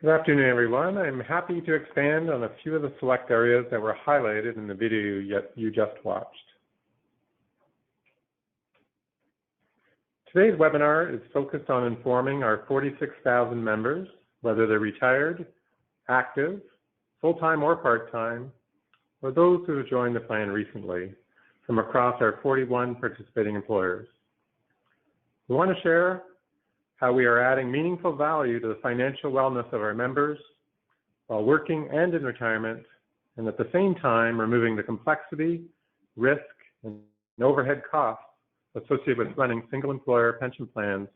Good afternoon, everyone. I'm happy to expand on a few of the select areas that were highlighted in the video you just watched. Today's webinar is focused on informing our 46,000 members, whether they're retired, active, full-time or part-time, or those who have joined the plan recently from across our 41 participating employers. We want to share how we are adding meaningful value to the financial wellness of our members while working and in retirement, and at the same time removing the complexity, risk, and overhead costs associated with running single employer pension plans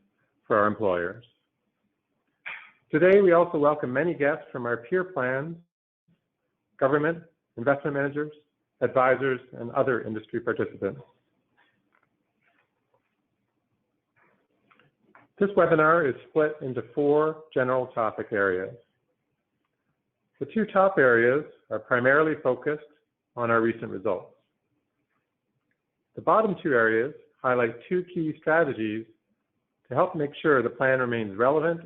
for our employers. Today, we also welcome many guests from our peer plans, government, investment managers, advisors, and other industry participants. This webinar is split into 4 general topic areas. The 2 top areas are primarily focused on our recent results. The bottom 2 areas highlight 2 key strategies to help make sure the plan remains relevant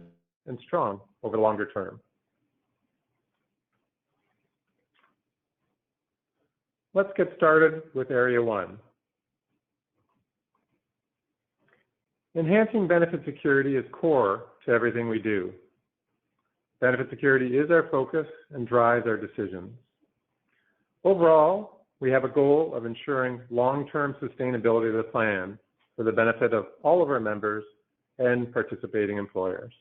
and strong over the longer term. Let's get started with Area 1. Enhancing benefit security is core to everything we do. Benefit security is our focus and drives our decisions. Overall, we have a goal of ensuring long-term sustainability of the plan for the benefit of all of our members and participating employers.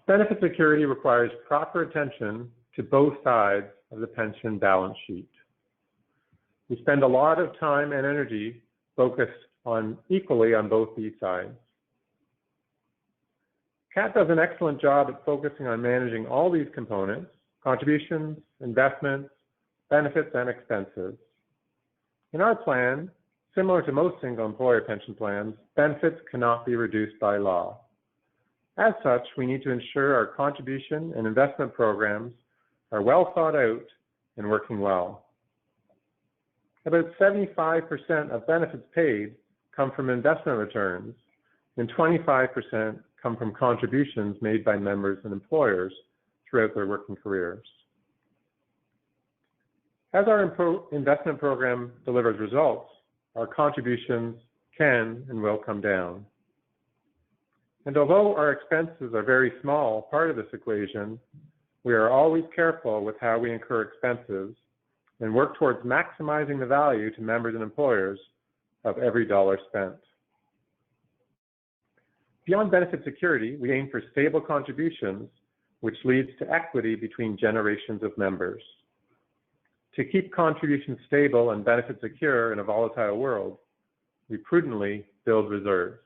Benefit security requires proper attention to both sides of the pension balance sheet. We spend a lot of time and energy focused equally on both these sides. CAAT does an excellent job at focusing on managing all these components: contributions, investments, benefits, and expenses. In our plan, similar to most single employer pension plans, benefits cannot be reduced by law. As such, we need to ensure our contribution and investment programs are well thought out and working well. About 75% of benefits paid come from investment returns, and 25% come from contributions made by members and employers throughout their working careers. As our investment program delivers results, our contributions can and will come down. And although our expenses are a very small part of this equation, we are always careful with how we incur expenses and work towards maximizing the value to members and employers of every dollar spent. Beyond benefit security, we aim for stable contributions, which leads to equity between generations of members. To keep contributions stable and benefits secure in a volatile world, we prudently build reserves.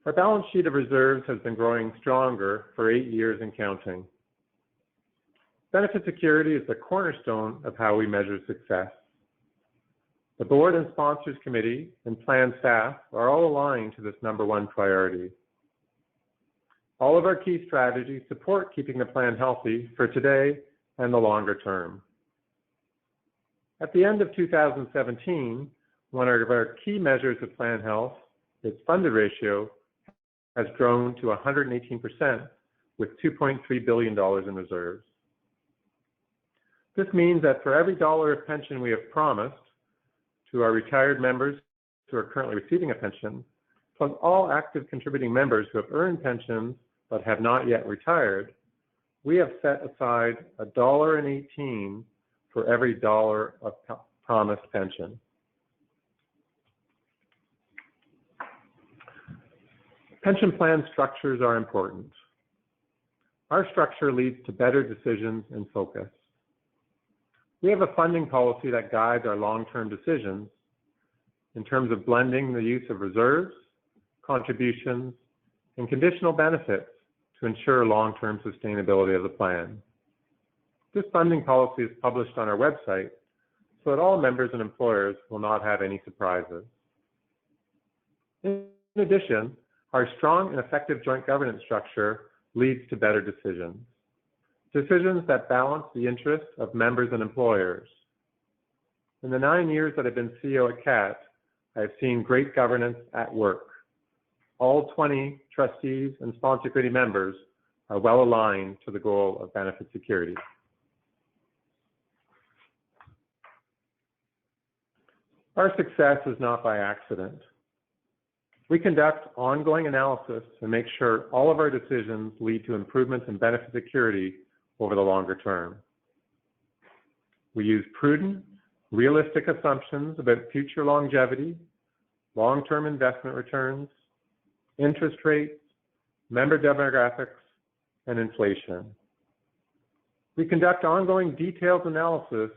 Our balance sheet of reserves has been growing stronger for 8 years and counting. Benefit security is the cornerstone of how we measure success. The board and sponsors committee and plan staff are all aligned to this #1 priority. All of our key strategies support keeping the plan healthy for today and the longer term. At the end of 2017, one of our key measures of plan health, its funded ratio, has grown to 118% with $2.3 billion in reserves. This means that for every dollar of pension we have promised to our retired members who are currently receiving a pension, plus all active contributing members who have earned pensions but have not yet retired, we have set aside $1.18 for every dollar of promised pension. Pension plan structures are important. Our structure leads to better decisions and focus. We have a funding policy that guides our long-term decisions in terms of blending the use of reserves, contributions, and conditional benefits to ensure long-term sustainability of the plan. This funding policy is published on our website so that all members and employers will not have any surprises. In addition, our strong and effective joint governance structure leads to better decisions. Decisions that balance the interests of members and employers. In the 9 years that I've been CEO at CAAT, I have seen great governance at work. All 20 trustees and sponsor committee members are well aligned to the goal of benefit security. Our success is not by accident. We conduct ongoing analysis and make sure all of our decisions lead to improvements in benefit security over the longer term. We use prudent, realistic assumptions about future longevity, long-term investment returns, interest rates, member demographics, and inflation. We conduct ongoing detailed analysis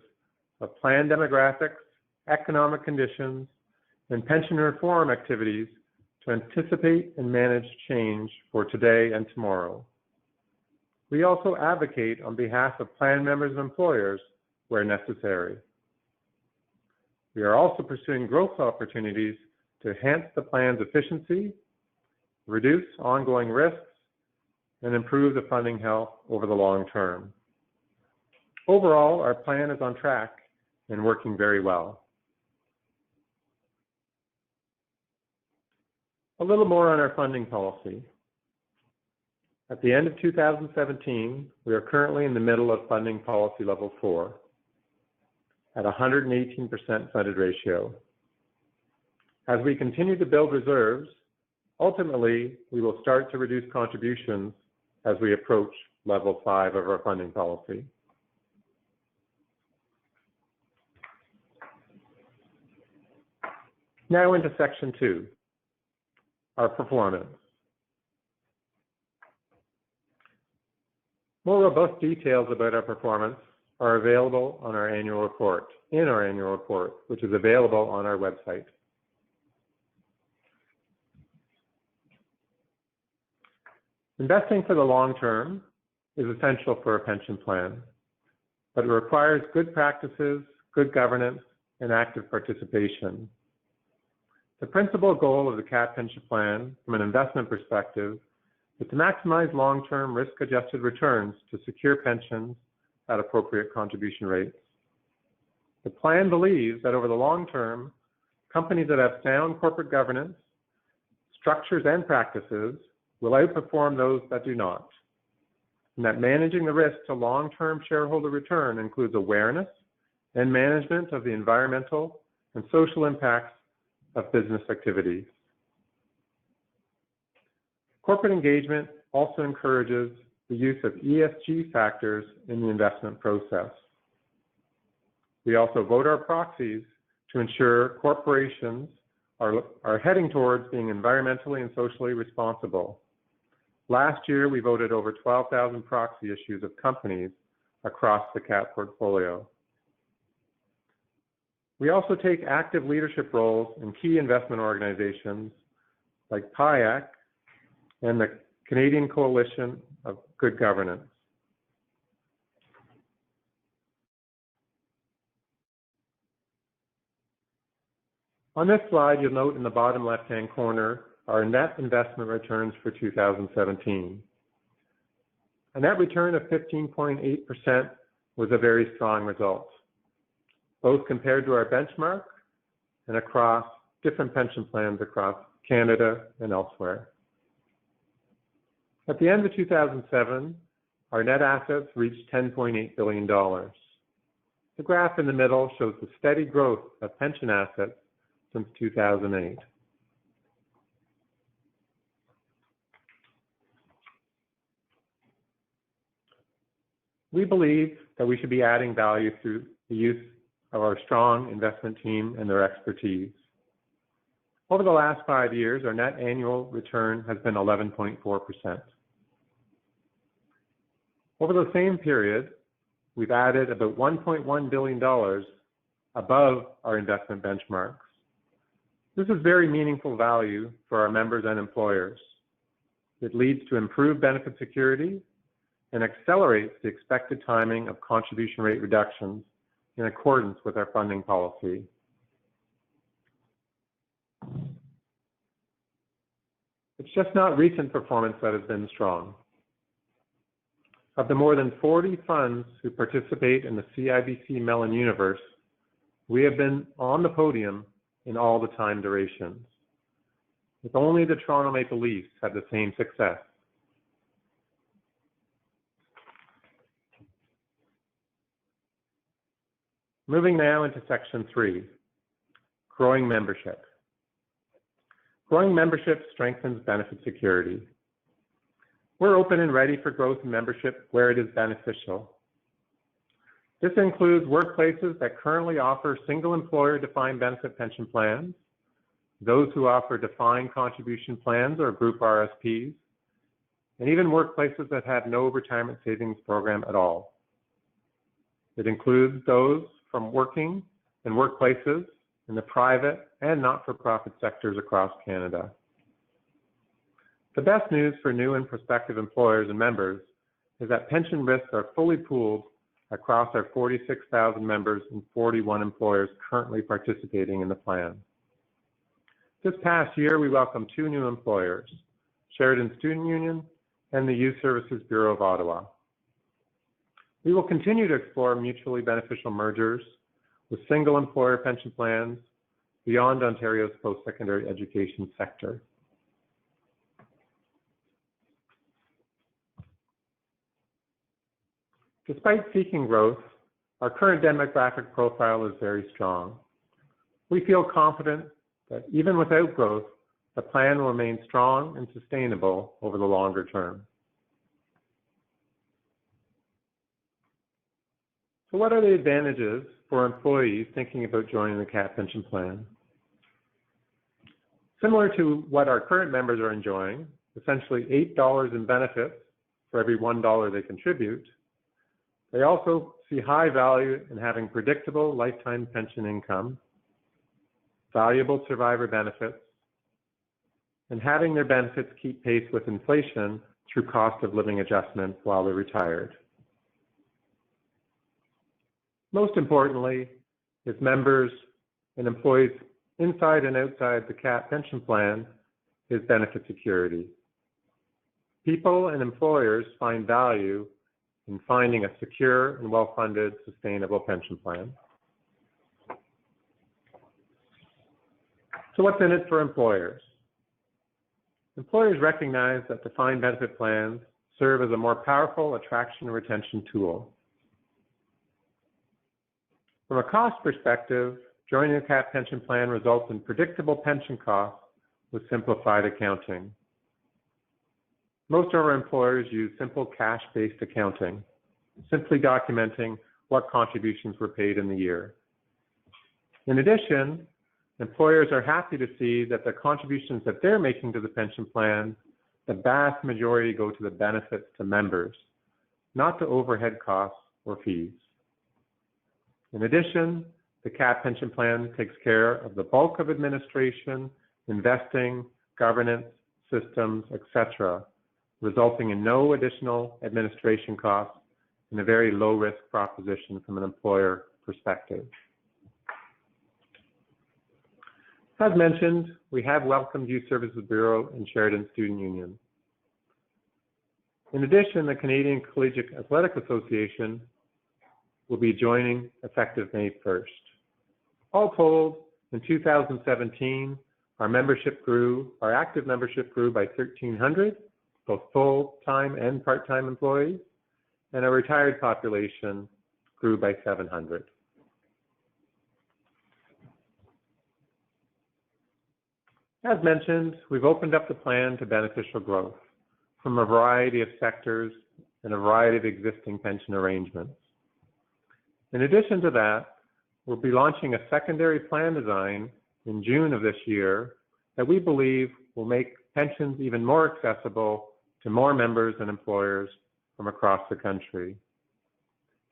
of plan demographics, economic conditions, and pension reform activities to anticipate and manage change for today and tomorrow. We also advocate on behalf of plan members and employers where necessary. We are also pursuing growth opportunities to enhance the plan's efficiency, reduce ongoing risks, and improve the funding health over the long term. Overall, our plan is on track and working very well. A little more on our funding policy. At the end of 2017, we are currently in the middle of funding policy level 4 at 118% funded ratio. As we continue to build reserves, ultimately, we will start to reduce contributions as we approach level 5 of our funding policy. Now into section 2. Our performance. More robust details about our performance are available on our annual report, which is available on our website. Investing for the long term is essential for a pension plan, but it requires good practices, good governance, and active participation. The principal goal of the CAAT pension plan, from an investment perspective, is to maximize long-term risk-adjusted returns to secure pensions at appropriate contribution rates. The plan believes that over the long term, companies that have sound corporate governance, structures, and practices will outperform those that do not, and that managing the risk to long-term shareholder return includes awareness and management of the environmental and social impacts of business activities. Corporate engagement also encourages the use of ESG factors in the investment process. We also vote our proxies to ensure corporations are heading towards being environmentally and socially responsible. Last year, we voted over 12,000 proxy issues of companies across the CAAT portfolio. We also take active leadership roles in key investment organizations like PIAC and the Canadian Coalition of Good Governance. On this slide, you'll note in the bottom left-hand corner our net investment returns for 2017. A net return of 15.8% was a very strong result, both compared to our benchmark and across different pension plans across Canada and elsewhere. At the end of 2007, our net assets reached $10.8 billion. The graph in the middle shows the steady growth of pension assets since 2008. We believe that we should be adding value through the use of our strong investment team and their expertise. Over the last 5 years, our net annual return has been 11.4%. Over the same period, we've added about $1.1 billion above our investment benchmarks. This is very meaningful value for our members and employers. It leads to improved benefit security and accelerates the expected timing of contribution rate reductions in accordance with our funding policy. It's just not recent performance that has been strong. Of the more than 40 funds who participate in the CIBC Mellon universe, we have been on the podium in all the time durations, with only the Toronto Maple Leafs had the same success. Moving now into Section 3, growing membership. Growing membership strengthens benefit security. We're open and ready for growth in membership where it is beneficial. This includes workplaces that currently offer single employer defined benefit pension plans, those who offer defined contribution plans or group RSPs, and even workplaces that have no retirement savings program at all. It includes those from working in workplaces in the private and not-for-profit sectors across Canada. The best news for new and prospective employers and members is that pension risks are fully pooled across our 46,000 members and 41 employers currently participating in the plan. This past year, we welcomed 2 new employers, Sheridan Student Union and the Youth Services Bureau of Ottawa. We will continue to explore mutually beneficial mergers with single employer pension plans beyond Ontario's post-secondary education sector. Despite seeking growth, our current demographic profile is very strong. We feel confident that even without growth, the plan will remain strong and sustainable over the longer term. So what are the advantages for employees thinking about joining the CAAT pension plan? Similar to what our current members are enjoying, essentially $8 in benefits for every $1 they contribute, they also see high value in having predictable lifetime pension income, valuable survivor benefits, and having their benefits keep pace with inflation through cost of living adjustments while they're retired. Most importantly, is members and employees inside and outside the CAAT pension plan is benefit security. People and employers find value in finding a secure and well-funded, sustainable pension plan. So what's in it for employers? Employers recognize that defined benefit plans serve as a more powerful attraction and retention tool. From a cost perspective, joining a CAAT pension plan results in predictable pension costs with simplified accounting. Most of our employers use simple cash-based accounting, simply documenting what contributions were paid in the year. In addition, employers are happy to see that the contributions that they're making to the pension plan, the vast majority go to the benefits to members, not to overhead costs or fees. In addition, the CAAT pension plan takes care of the bulk of administration, investing, governance, systems, etc., resulting in no additional administration costs and a very low-risk proposition from an employer perspective. As mentioned, we have welcomed Youth Services Bureau and Sheridan Student Union. In addition, the Canadian Collegiate Athletic Association will be joining effective May 1st. All told, in 2017, our active membership grew by 1,300, both full-time and part-time employees, and our retired population grew by 700. As mentioned, we've opened up the plan to beneficial growth from a variety of sectors and a variety of existing pension arrangements. In addition to that, we'll be launching a secondary plan design in June of this year that we believe will make pensions even more accessible to more members and employers from across the country.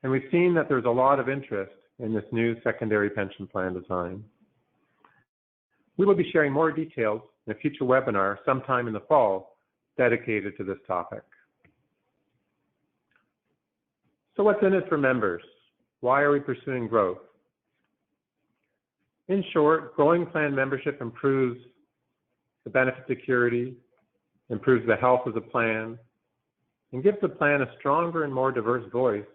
And we've seen that there's a lot of interest in this new secondary pension plan design. We will be sharing more details in a future webinar sometime in the fall dedicated to this topic. So what's in it for members? Why are we pursuing growth? In short, growing plan membership improves the benefit security, improves the health of the plan, and gives the plan a stronger and more diverse voice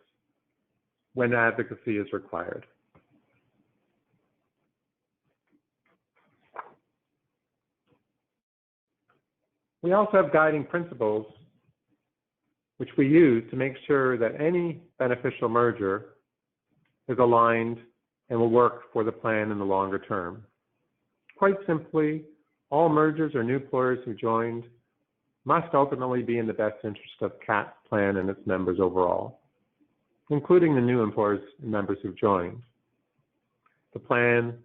when advocacy is required. We also have guiding principles which we use to make sure that any beneficial merger is aligned and will work for the plan in the longer term. Quite simply, all mergers or new employers who joined must ultimately be in the best interest of CAAT's plan and its members overall, including the new employers and members who've joined. The plan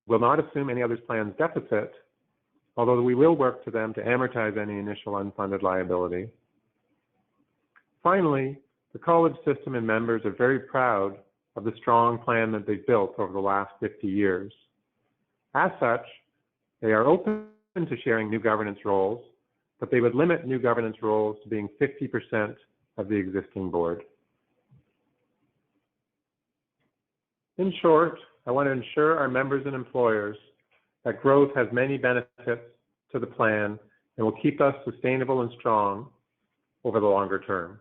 will not assume any other plan's deficit, although we will work to them to amortize any initial unfunded liability. Finally, the college system and members are very proud of the strong plan that they've built over the last 50 years. As such, they are open to sharing new governance roles, but they would limit new governance roles to being 50% of the existing board. In short, I want to ensure our members and employers that growth has many benefits to the plan and will keep us sustainable and strong over the longer term.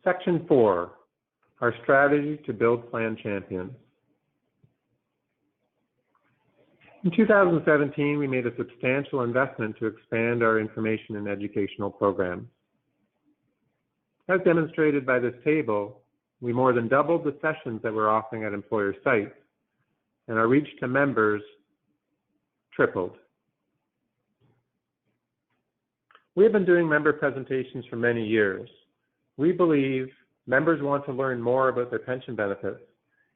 Section 4, our strategy to build plan champions. In 2017, we made a substantial investment to expand our information and educational programs. As demonstrated by this table, we more than doubled the sessions that we're offering at employer sites, and our reach to members tripled. We have been doing member presentations for many years. We believe members want to learn more about their pension benefits,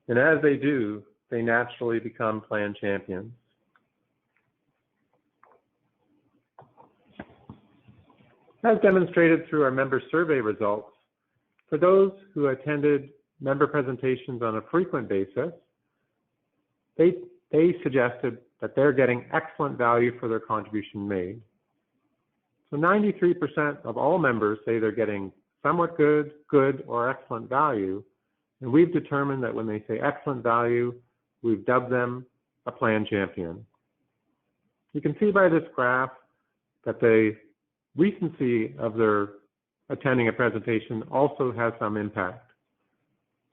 and as they do, they naturally become plan champions. As demonstrated through our member survey results, for those who attended member presentations on a frequent basis, they suggested that they're getting excellent value for their contribution made. So 93% of all members say they're getting somewhat good, good, or excellent value, and we've determined that when they say excellent value, we've dubbed them a plan champion. You can see by this graph that the recency of their attending a presentation also has some impact.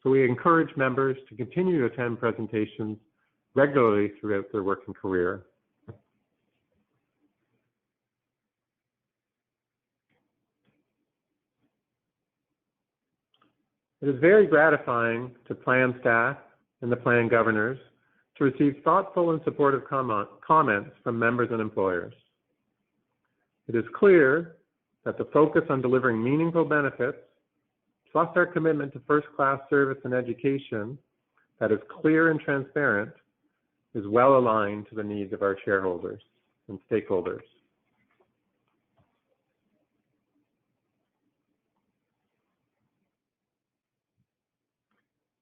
So we encourage members to continue to attend presentations regularly throughout their working career. It is very gratifying to plan staff and the plan governors to receive thoughtful and supportive comments from members and employers. It is clear that the focus on delivering meaningful benefits, plus our commitment to first-class service and education that is clear and transparent, is well aligned to the needs of our shareholders and stakeholders.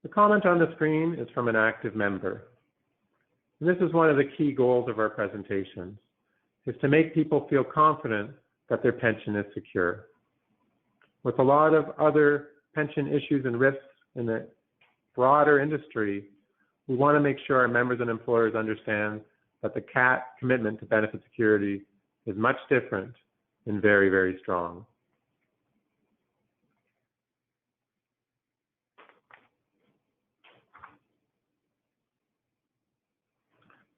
The comment on the screen is from an active member. And this is one of the key goals of our presentations, is to make people feel confident that their pension is secure. With a lot of other pension issues and risks in the broader industry, we want to make sure our members and employers understand that the CAAT commitment to benefit security is much different and very, very strong.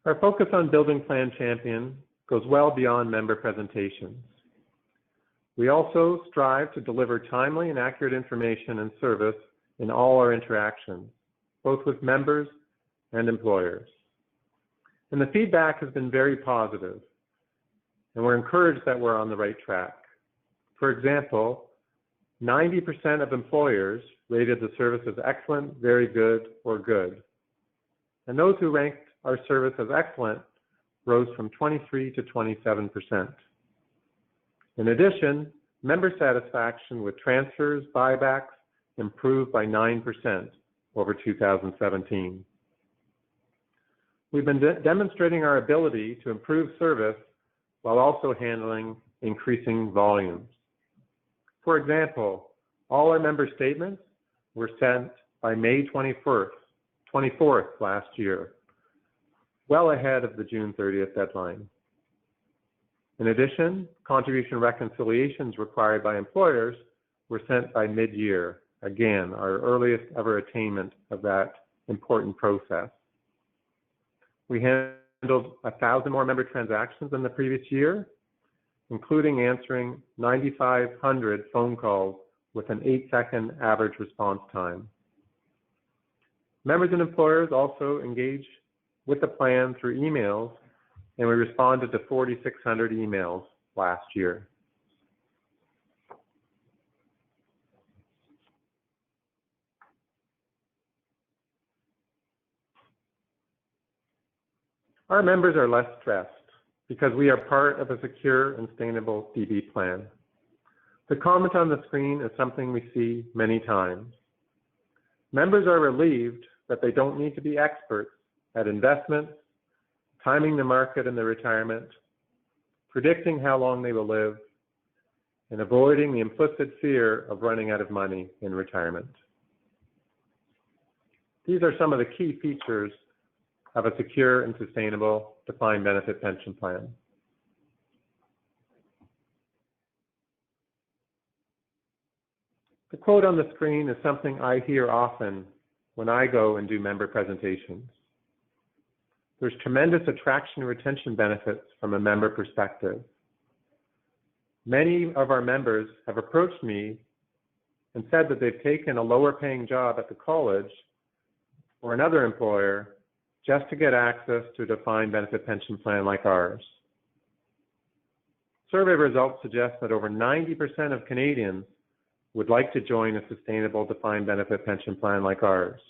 Our focus on building Plan Champion goes well beyond member presentations. We also strive to deliver timely and accurate information and service in all our interactions, both with members and employers. And the feedback has been very positive, and we're encouraged that we're on the right track. For example, 90% of employers rated the service as excellent, very good, or good. And those who ranked our service as excellent rose from 23 to 27%. In addition, member satisfaction with transfers, buybacks improved by 9% over 2017. We've been demonstrating our ability to improve service while also handling increasing volumes. For example, all our member statements were sent by May 24th last year, well ahead of the June 30th deadline. In addition, contribution reconciliations required by employers were sent by mid-year, again, our earliest ever attainment of that important process. We handled 1,000 more member transactions than the previous year, including answering 9,500 phone calls with an 8-second average response time. Members and employers also engage with the plan through emails, and we responded to 4,600 emails last year. Our members are less stressed because we are part of a secure and sustainable DB plan. The comment on the screen is something we see many times. Members are relieved that they don't need to be experts at investments, timing the market and their retirement, predicting how long they will live, and avoiding the implicit fear of running out of money in retirement. These are some of the key features of a secure and sustainable defined benefit pension plan. The quote on the screen is something I hear often when I go and do member presentations. There's tremendous attraction and retention benefits from a member perspective. Many of our members have approached me and said that they've taken a lower paying job at the college or another employer just to get access to a defined benefit pension plan like ours. Survey results suggest that over 90% of Canadians would like to join a sustainable defined benefit pension plan like ours.